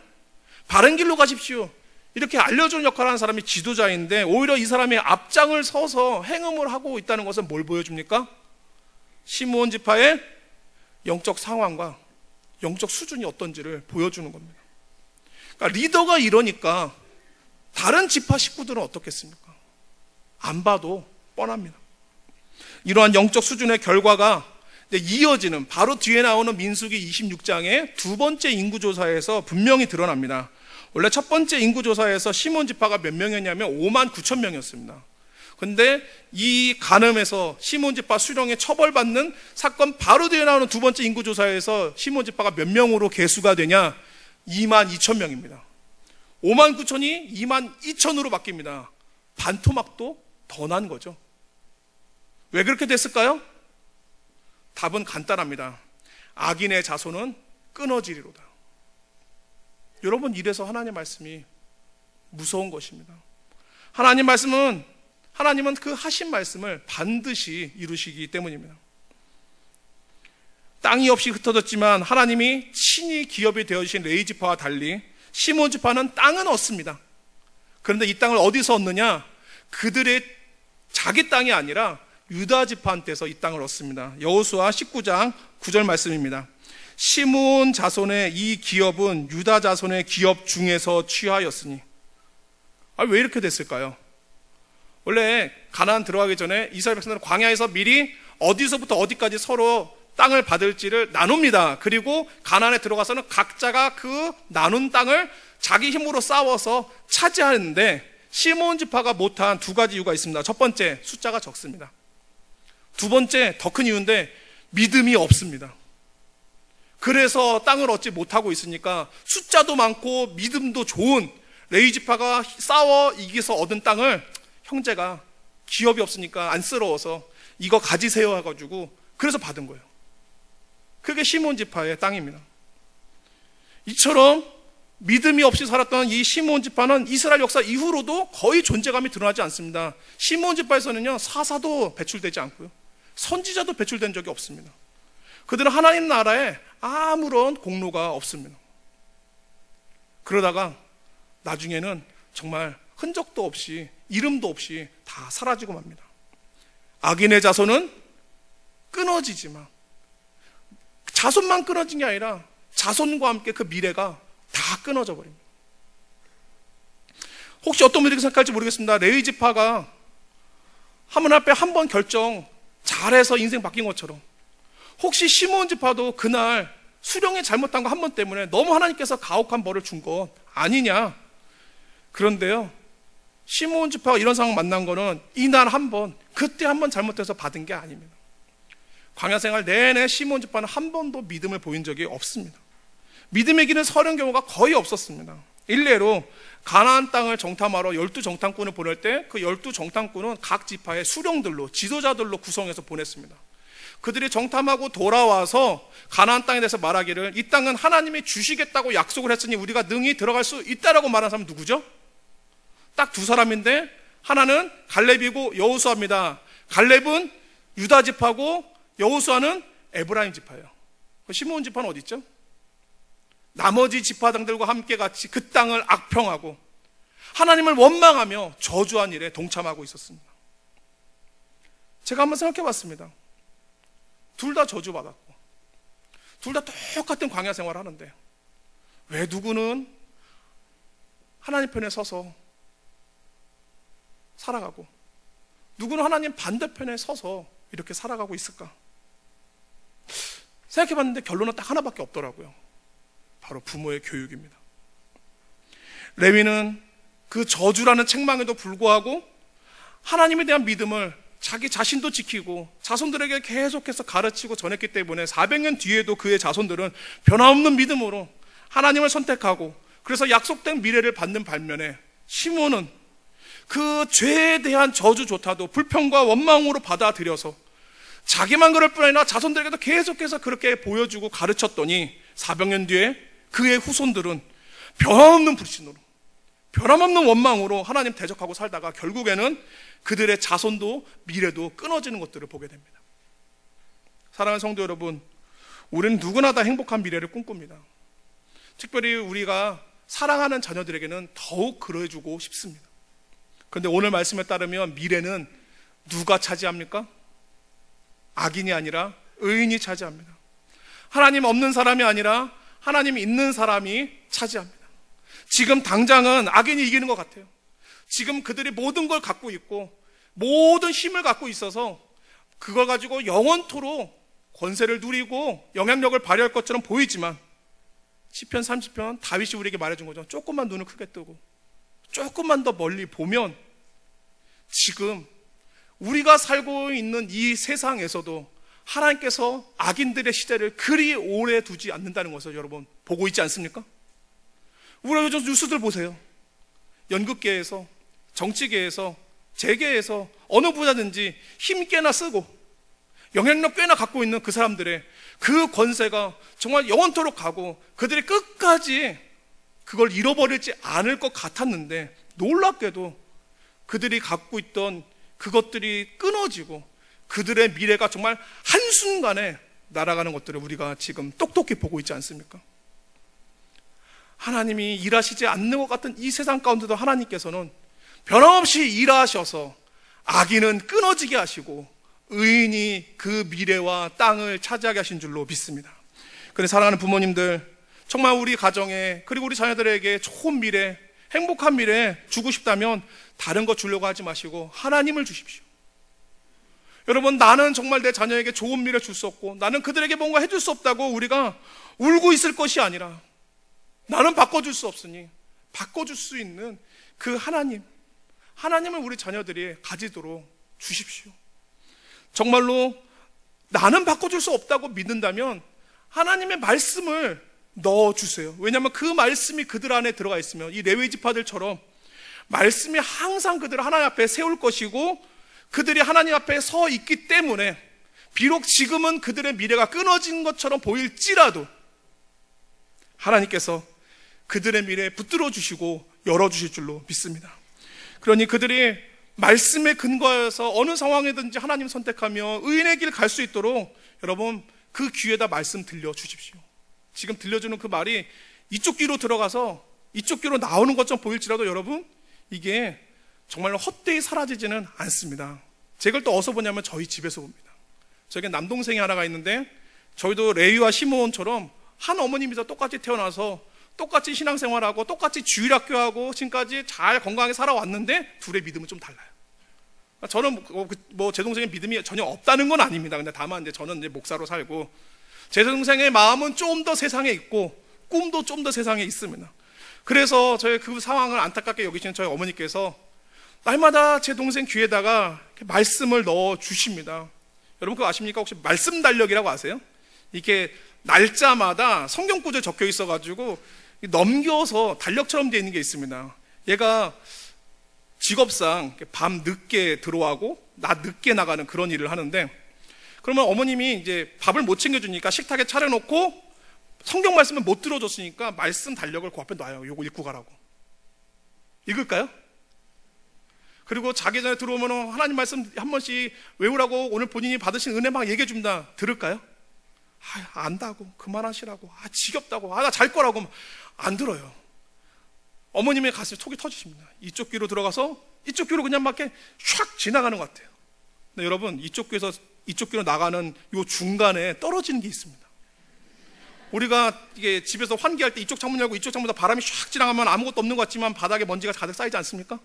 바른 길로 가십시오, 이렇게 알려주는 역할을 하는 사람이 지도자인데 오히려 이 사람이 앞장을 서서 행음을 하고 있다는 것은 뭘 보여줍니까? 시므온 지파의 영적 상황과 영적 수준이 어떤지를 보여주는 겁니다. 그러니까 리더가 이러니까 다른 지파 식구들은 어떻겠습니까? 안 봐도 뻔합니다. 이러한 영적 수준의 결과가 이어지는 바로 뒤에 나오는 민수기 26장의 두 번째 인구조사에서 분명히 드러납니다. 원래 첫 번째 인구조사에서 시므온 지파가 몇 명이었냐면 5만 9천 명이었습니다. 근데 이 간음에서 시므온 지파 수령에 처벌받는 사건 바로 뒤에 나오는 두 번째 인구조사에서 시므온 지파가 몇 명으로 계수가 되냐? 2만 2천 명입니다. 5만 9천이 2만 2천으로 바뀝니다. 반토막도 더 난 거죠. 왜 그렇게 됐을까요? 답은 간단합니다. 악인의 자손은 끊어지리로다. 여러분, 이래서 하나님의 말씀이 무서운 것입니다. 하나님은 그 하신 말씀을 반드시 이루시기 때문입니다. 땅이 없이 흩어졌지만 하나님이 친히 기업이 되어주신 레위 지파와 달리 시몬 지파는 땅은 얻습니다. 그런데 이 땅을 어디서 얻느냐? 그들의 자기 땅이 아니라 유다 지파한테서 이 땅을 얻습니다. 여호수아 19장 9절 말씀입니다. 시몬 자손의 이 기업은 유다 자손의 기업 중에서 취하였으니. 왜 이렇게 됐을까요? 원래 가나안 들어가기 전에 이스라엘 백성들은 광야에서 미리 어디서부터 어디까지 서로 땅을 받을지를 나눕니다. 그리고 가나안에 들어가서는 각자가 그 나눈 땅을 자기 힘으로 싸워서 차지하는데 시몬 지파가 못한 두 가지 이유가 있습니다. 첫 번째, 숫자가 적습니다. 두 번째, 더 큰 이유인데 믿음이 없습니다. 그래서 땅을 얻지 못하고 있으니까 숫자도 많고 믿음도 좋은 레위 지파가 싸워 이겨서 얻은 땅을 형제가 기업이 없으니까 안쓰러워서 이거 가지세요 해가지고 그래서 받은 거예요. 그게 시몬 지파의 땅입니다. 이처럼 믿음이 없이 살았던 이 시몬 지파는 이스라엘 역사 이후로도 거의 존재감이 드러나지 않습니다. 시몬 지파에서는요, 사사도 배출되지 않고요, 선지자도 배출된 적이 없습니다. 그들은 하나님 나라에 아무런 공로가 없습니다. 그러다가 나중에는 정말 흔적도 없이 이름도 없이 다 사라지고 맙니다. 악인의 자손은 끊어지지만 자손만 끊어진 게 아니라 자손과 함께 그 미래가 다 끊어져 버립니다. 혹시 어떤 분들이 생각할지 모르겠습니다. 레위 지파가 하나님 앞에 한 번 결정 잘해서 인생 바뀐 것처럼 혹시 시몬 지파도 그날 수령이 잘못한 거 한 번 때문에 너무 하나님께서 가혹한 벌을 준 것 아니냐? 그런데요, 시몬 지파가 이런 상황 만난 거는 이날 한 번, 그때 한 번 잘못해서 받은 게 아닙니다. 광야 생활 내내 시몬 지파는 한 번도 믿음을 보인 적이 없습니다. 믿음의 길은 서는 경우가 거의 없었습니다. 일례로 가나안 땅을 정탐하러 12정탐꾼을 보낼 때 그 12정탐꾼은 각 지파의 수령들로, 지도자들로 구성해서 보냈습니다. 그들이 정탐하고 돌아와서 가나안 땅에 대해서 말하기를 이 땅은 하나님이 주시겠다고 약속을 했으니 우리가 능히 들어갈 수 있다라고 말한 사람은 누구죠? 딱 두 사람인데 하나는 갈렙이고 여호수아입니다. 갈렙은 유다 지파고 여호수아는 에브라임 지파예요. 시므온 지파는 어디 있죠? 나머지 지파장들과 함께 같이 그 땅을 악평하고 하나님을 원망하며 저주한 일에 동참하고 있었습니다. 제가 한번 생각해 봤습니다. 둘 다 저주받았고 둘 다 똑같은 광야 생활을 하는데 왜 누구는 하나님 편에 서서 살아가고 누구는 하나님 반대편에 서서 이렇게 살아가고 있을까? 생각해 봤는데 결론은 딱 하나밖에 없더라고요. 바로 부모의 교육입니다. 레위는 그 저주라는 책망에도 불구하고 하나님에 대한 믿음을 자기 자신도 지키고 자손들에게 계속해서 가르치고 전했기 때문에 400년 뒤에도 그의 자손들은 변함없는 믿음으로 하나님을 선택하고 그래서 약속된 미래를 받는 반면에 시므온은 그 죄에 대한 저주조차도 불평과 원망으로 받아들여서 자기만 그럴 뿐 아니라 자손들에게도 계속해서 그렇게 보여주고 가르쳤더니 400년 뒤에 그의 후손들은 변함없는 불신으로 변함없는 원망으로 하나님 대적하고 살다가 결국에는 그들의 자손도 미래도 끊어지는 것들을 보게 됩니다. 사랑하는 성도 여러분, 우리는 누구나 다 행복한 미래를 꿈꿉니다. 특별히 우리가 사랑하는 자녀들에게는 더욱 그래주고 싶습니다. 그런데 오늘 말씀에 따르면 미래는 누가 차지합니까? 악인이 아니라 의인이 차지합니다. 하나님 없는 사람이 아니라 하나님 있는 사람이 차지합니다. 지금 당장은 악인이 이기는 것 같아요. 지금 그들이 모든 걸 갖고 있고 모든 힘을 갖고 있어서 그걸 가지고 영원토록 권세를 누리고 영향력을 발휘할 것처럼 보이지만 시편 30편 다윗이 우리에게 말해준 거죠. 조금만 눈을 크게 뜨고 조금만 더 멀리 보면 지금 우리가 살고 있는 이 세상에서도 하나님께서 악인들의 시대를 그리 오래 두지 않는다는 것을 여러분 보고 있지 않습니까? 우리가 요즘 뉴스들 보세요. 연극계에서, 정치계에서, 재계에서 어느 분야든지 힘 꽤나 쓰고 영향력 꽤나 갖고 있는 그 사람들의 그 권세가 정말 영원토록 가고 그들이 끝까지 그걸 잃어버리지 않을 것 같았는데 놀랍게도 그들이 갖고 있던 그것들이 끊어지고 그들의 미래가 정말 한순간에 날아가는 것들을 우리가 지금 똑똑히 보고 있지 않습니까? 하나님이 일하시지 않는 것 같은 이 세상 가운데도 하나님께서는 변함없이 일하셔서 악인은 끊어지게 하시고 의인이 그 미래와 땅을 차지하게 하신 줄로 믿습니다. 그런데 사랑하는 부모님들, 정말 우리 가정에 그리고 우리 자녀들에게 좋은 미래, 행복한 미래 주고 싶다면 다른 거 주려고 하지 마시고 하나님을 주십시오. 여러분, 나는 정말 내 자녀에게 좋은 미래 줄 수 없고 나는 그들에게 뭔가 해줄 수 없다고 우리가 울고 있을 것이 아니라, 나는 바꿔줄 수 없으니 바꿔줄 수 있는 그 하나님을 우리 자녀들이 가지도록 주십시오. 정말로 나는 바꿔줄 수 없다고 믿는다면 하나님의 말씀을 넣어주세요. 왜냐하면 그 말씀이 그들 안에 들어가 있으면 이 레위 지파들처럼 말씀이 항상 그들을 하나님 앞에 세울 것이고, 그들이 하나님 앞에 서 있기 때문에 비록 지금은 그들의 미래가 끊어진 것처럼 보일지라도 하나님께서 그들의 미래에 붙들어 주시고 열어주실 줄로 믿습니다. 그러니 그들이 말씀에 근거해서 어느 상황이든지 하나님 선택하며 의인의 길 갈 수 있도록 여러분 그 귀에다 말씀 들려주십시오. 지금 들려주는 그 말이 이쪽 귀로 들어가서 이쪽 귀로 나오는 것처럼 보일지라도 여러분 이게 정말로 헛되이 사라지지는 않습니다. 제가 또 어디서 보냐면 저희 집에서 봅니다. 저에게 남동생이 하나가 있는데 저희도 레위와 시므온처럼 한 어머님이서 똑같이 태어나서 똑같이 신앙생활하고 똑같이 주일학교하고 지금까지 잘 건강하게 살아왔는데 둘의 믿음은 좀 달라요. 저는 제 동생의 믿음이 전혀 없다는 건 아닙니다. 근데 다만 저는 목사로 살고 제 동생의 마음은 좀 더 세상에 있고 꿈도 좀 더 세상에 있습니다. 그래서 저희 그 상황을 안타깝게 여기시는 저희 어머니께서 날마다 제 동생 귀에다가 말씀을 넣어 주십니다. 여러분 그거 아십니까? 혹시 말씀 달력이라고 아세요? 이렇게 날짜마다 성경 구절 적혀 있어가지고 넘겨서 달력처럼 되어 있는 게 있습니다. 얘가 직업상 밤 늦게 들어가고 낮 늦게 나가는 그런 일을 하는데, 그러면 어머님이 이제 밥을 못 챙겨주니까 식탁에 차려놓고 성경 말씀을 못 들어줬으니까 말씀 달력을 그 앞에 놔요. 요거 읽고 가라고. 읽을까요? 그리고 자기 전에 들어오면 하나님 말씀 한 번씩 외우라고 오늘 본인이 받으신 은혜 막 얘기해 줍니다. 들을까요? 안다고, 그만하시라고, 지겹다고, 나 잘 거라고. 안 들어요. 어머님의 가슴이 속이 터지십니다. 이쪽 귀로 들어가서 이쪽 귀로 그냥 막 이렇게 샥 지나가는 것 같아요. 근데 여러분, 이쪽 귀에서 이쪽 귀로 나가는 요 중간에 떨어지는 게 있습니다. 우리가 이게 집에서 환기할 때 이쪽 창문 열고 이쪽 창문에서 바람이 샥 지나가면 아무것도 없는 것 같지만 바닥에 먼지가 가득 쌓이지 않습니까?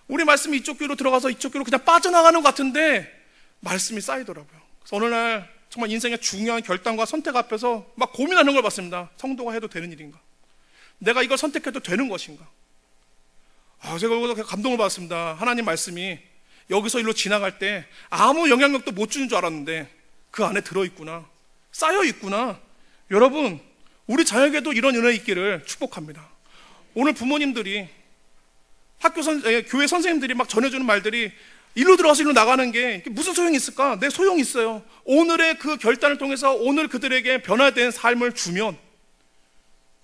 우리 말씀이 이쪽 귀로 들어가서 이쪽 귀로 그냥 빠져나가는 것 같은데 말씀이 쌓이더라고요. 그래서 어느 날 정말 인생의 중요한 결단과 선택 앞에서 막 고민하는 걸 봤습니다. 성도가 해도 되는 일인가? 내가 이걸 선택해도 되는 것인가? 제가 여기서 감동을 받았습니다. 하나님 말씀이 여기서 일로 지나갈 때 아무 영향력도 못 주는 줄 알았는데 그 안에 들어있구나, 쌓여있구나. 여러분, 우리 자녀에게도 이런 은혜 있기를 축복합니다. 오늘 부모님들이 교회 선생님들이 막 전해주는 말들이 일로 들어가서 일로 나가는 게 무슨 소용이 있을까? 내 소용이 있어요. 오늘의 그 결단을 통해서 오늘 그들에게 변화된 삶을 주면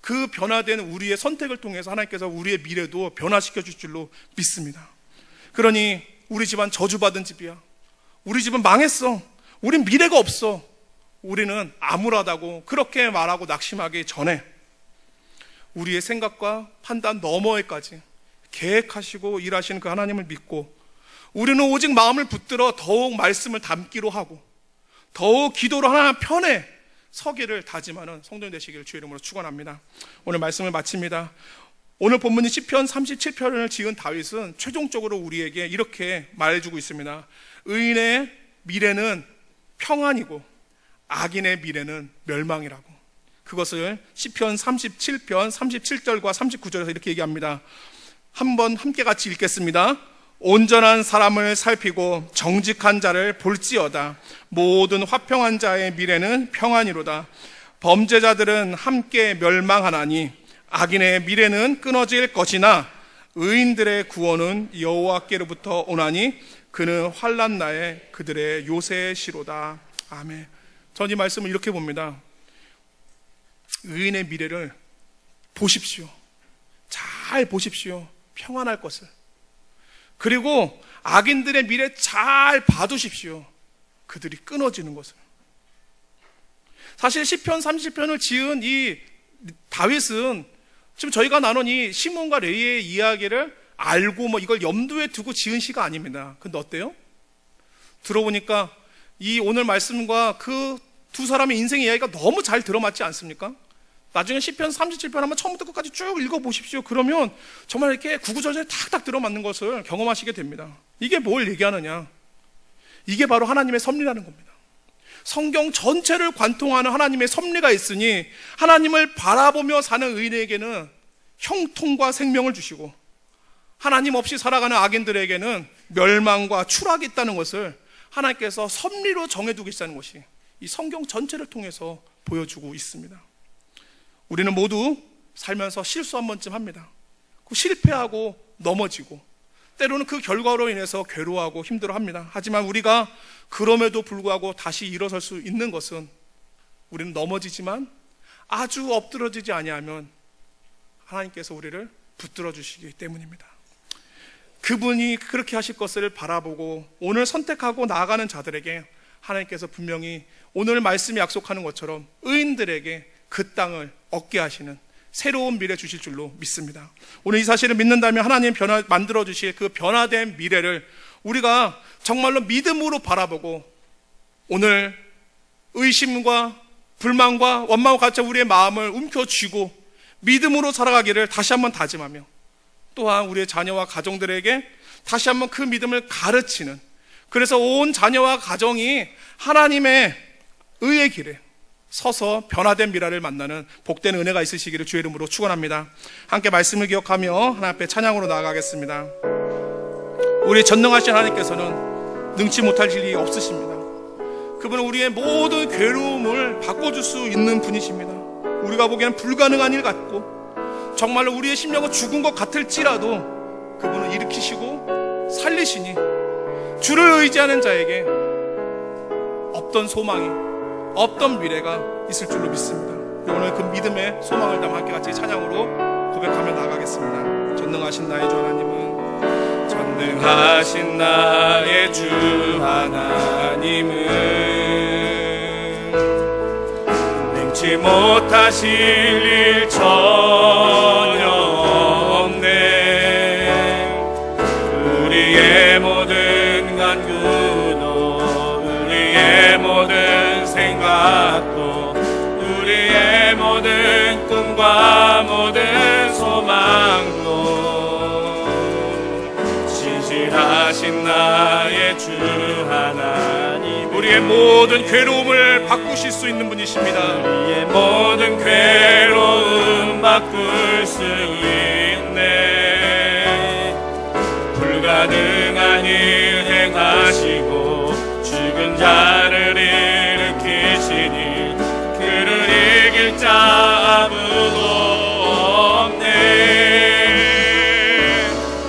그 변화된 우리의 선택을 통해서 하나님께서 우리의 미래도 변화시켜 줄 줄로 믿습니다. 그러니 우리 집안 저주받은 집이야, 우리 집은 망했어, 우린 미래가 없어, 우리는 암울하다고 그렇게 말하고 낙심하기 전에 우리의 생각과 판단 너머에까지 계획하시고 일하시는 그 하나님을 믿고 우리는 오직 마음을 붙들어 더욱 말씀을 담기로 하고 더욱 기도로 하나님 편에 서기를 다짐하는 성도님 되시기를 주의 이름으로 축원합니다. 오늘 말씀을 마칩니다. 오늘 본문인 시편 37편을 지은 다윗은 최종적으로 우리에게 이렇게 말해주고 있습니다. 의인의 미래는 평안이고 악인의 미래는 멸망이라고. 그것을 시편 37편 37절과 39절에서 이렇게 얘기합니다. 한번 함께 같이 읽겠습니다. 온전한 사람을 살피고 정직한 자를 볼지어다. 모든 화평한 자의 미래는 평안이로다. 범죄자들은 함께 멸망하나니 악인의 미래는 끊어질 것이나 의인들의 구원은 여호와께로부터 오나니 그는 환난 날에 그들의 요새시로다. 아멘. 전 이 말씀을 이렇게 봅니다. 의인의 미래를 보십시오. 잘 보십시오. 평안할 것을. 그리고 악인들의 미래 잘 봐두십시오. 그들이 끊어지는 것을. 사실 시편 30편을 지은 이 다윗은 지금 저희가 나눈 이 시몬과 레위의 이야기를 알고 이걸 염두에 두고 지은 시가 아닙니다. 근데 어때요? 들어보니까 이 오늘 말씀과 그 두 사람의 인생 이야기가 너무 잘 들어맞지 않습니까? 나중에 시편 37편 한번 처음부터 끝까지 쭉 읽어보십시오. 그러면 정말 이렇게 구구절절 탁탁 들어맞는 것을 경험하시게 됩니다. 이게 뭘 얘기하느냐? 이게 바로 하나님의 섭리라는 겁니다. 성경 전체를 관통하는 하나님의 섭리가 있으니 하나님을 바라보며 사는 의인에게는 형통과 생명을 주시고 하나님 없이 살아가는 악인들에게는 멸망과 추락이 있다는 것을 하나님께서 섭리로 정해두고 계시다는 것이 이 성경 전체를 통해서 보여주고 있습니다. 우리는 모두 살면서 실수 한 번쯤 합니다. 실패하고 넘어지고 때로는 그 결과로 인해서 괴로워하고 힘들어합니다. 하지만 우리가 그럼에도 불구하고 다시 일어설 수 있는 것은 우리는 넘어지지만 아주 엎드러지지 아니하면 하나님께서 우리를 붙들어 주시기 때문입니다. 그분이 그렇게 하실 것을 바라보고 오늘 선택하고 나아가는 자들에게 하나님께서 분명히 오늘 말씀이 약속하는 것처럼 의인들에게 그 땅을 얻게 하시는 새로운 미래 주실 줄로 믿습니다. 오늘 이 사실을 믿는다면 하나님 만들어 주실 그 변화된 미래를 우리가 정말로 믿음으로 바라보고 오늘 의심과 불만과 원망과 같이 우리의 마음을 움켜쥐고 믿음으로 살아가기를 다시 한번 다짐하며 또한 우리의 자녀와 가정들에게 다시 한번 그 믿음을 가르치는, 그래서 온 자녀와 가정이 하나님의 의의 길에 서서 변화된 미래를 만나는 복된 은혜가 있으시기를 주의 이름으로 축원합니다. 함께 말씀을 기억하며 하나님 앞에 찬양으로 나아가겠습니다. 우리 전능하신 하나님께서는 능치 못할 일이 없으십니다. 그분은 우리의 모든 괴로움을 바꿔줄 수 있는 분이십니다. 우리가 보기에는 불가능한 일 같고 정말로 우리의 심령은 죽은 것 같을지라도 그분은 일으키시고 살리시니 주를 의지하는 자에게 없던 소망이, 없던 미래가 있을 줄로 믿습니다. 오늘 그 믿음의 소망을 담아 함께 같이 찬양으로 고백하며 나가겠습니다. 전능하신 나의 주 하나님은, 전능하신 나의 주 하나님은 능치 못하실 일 전혀 없네. 우리의 모든 간구도 우리의 모든 생각도 우리의 모든 꿈과 모든 소망도 신실하신 나의 주 하나님, 우리의 모든 괴로움을 바꾸실 수 있는 분이십니다. 우리의 모든 괴로움 바꿀 수 있네. 불가능한 일 행하시고 죽은 자를 일으키시니 그를 이길 자 아무도 없네.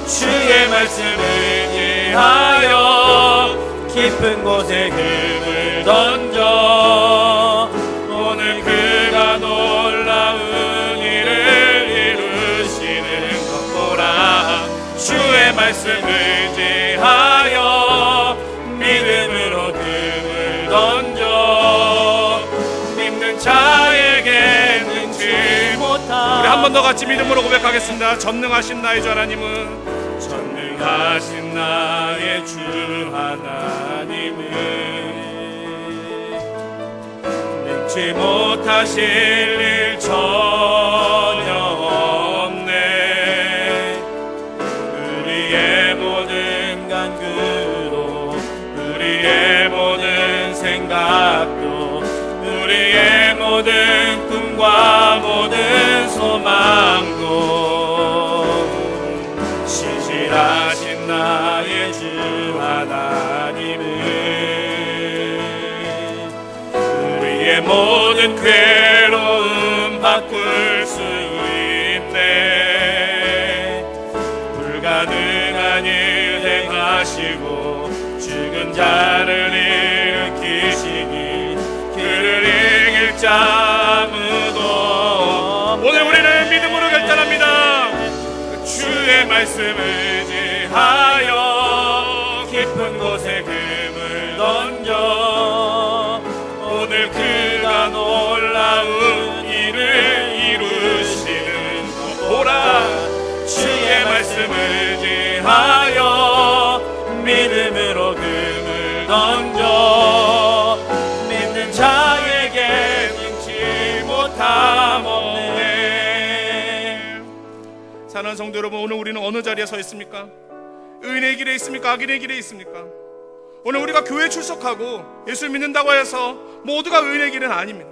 주의 말씀을 의지하여 깊은 곳에 금을 던져 오늘 그가 놀라운 일을 이루시는 것 보라. 주의 말씀을 의지하여 믿음으로 금을 던져 믿는 자에게 능치 못한, 우리 한 번 더 같이 믿음으로 고백하겠습니다. 전능하신 나의 주 하나님은, 전능하신 나의 주 하나님은 능치 못하실 일 전혀 없네. 우리의 모든 간구도 우리의 모든 생각도 우리의 모든 꿈과 모든 소망도 신실하신 나의 주 하나님은 우리의 모든 괴로움 바꿀 수 있네. 불가능한 일 행하시고 죽은 자를 일으키시니 그를 이길 자 아무도. 오늘 우리는 믿음으로 결단합니다. 주의 말씀을 의지하여 깊은 곳에 금을 던져 오늘 그가 던져 믿는 자에게 능치 못함 없네. 사랑하는 성도 여러분, 오늘 우리는 어느 자리에 서 있습니까? 의인의 길에 있습니까? 악인의 길에 있습니까? 오늘 우리가 교회에 출석하고 예수를 믿는다고 해서 모두가 의인의 길은 아닙니다.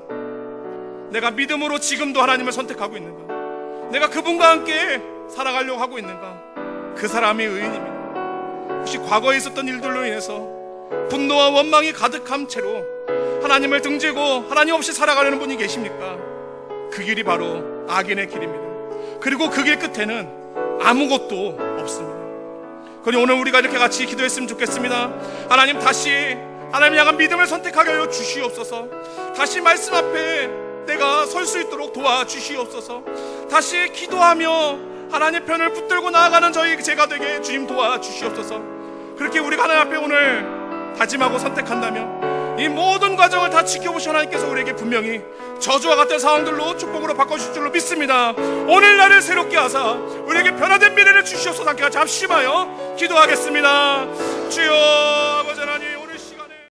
내가 믿음으로 지금도 하나님을 선택하고 있는가? 내가 그분과 함께 살아가려고 하고 있는가? 그 사람이 의인입니다. 혹시 과거에 있었던 일들로 인해서 분노와 원망이 가득한 채로 하나님을 등지고 하나님 없이 살아가려는 분이 계십니까? 그 길이 바로 악인의 길입니다. 그리고 그 길 끝에는 아무것도 없습니다. 그러니 오늘 우리가 이렇게 같이 기도했으면 좋겠습니다. 하나님, 다시 하나님 향한 믿음을 선택하게 하여 주시옵소서. 다시 말씀 앞에 내가 설 수 있도록 도와주시옵소서. 다시 기도하며 하나님 편을 붙들고 나아가는 제가 되게 주님 도와주시옵소서. 그렇게 우리가 하나님 앞에 오늘 다짐하고 선택한다면 이 모든 과정을 다 지켜보신 하나님께서 우리에게 분명히 저주와 같은 상황들로 축복으로 바꿔주실 줄로 믿습니다. 오늘 날을 새롭게 하사 우리에게 변화된 미래를 주시옵소서. 함께 같이 합심하여 기도하겠습니다. 주여 아버지 하나님,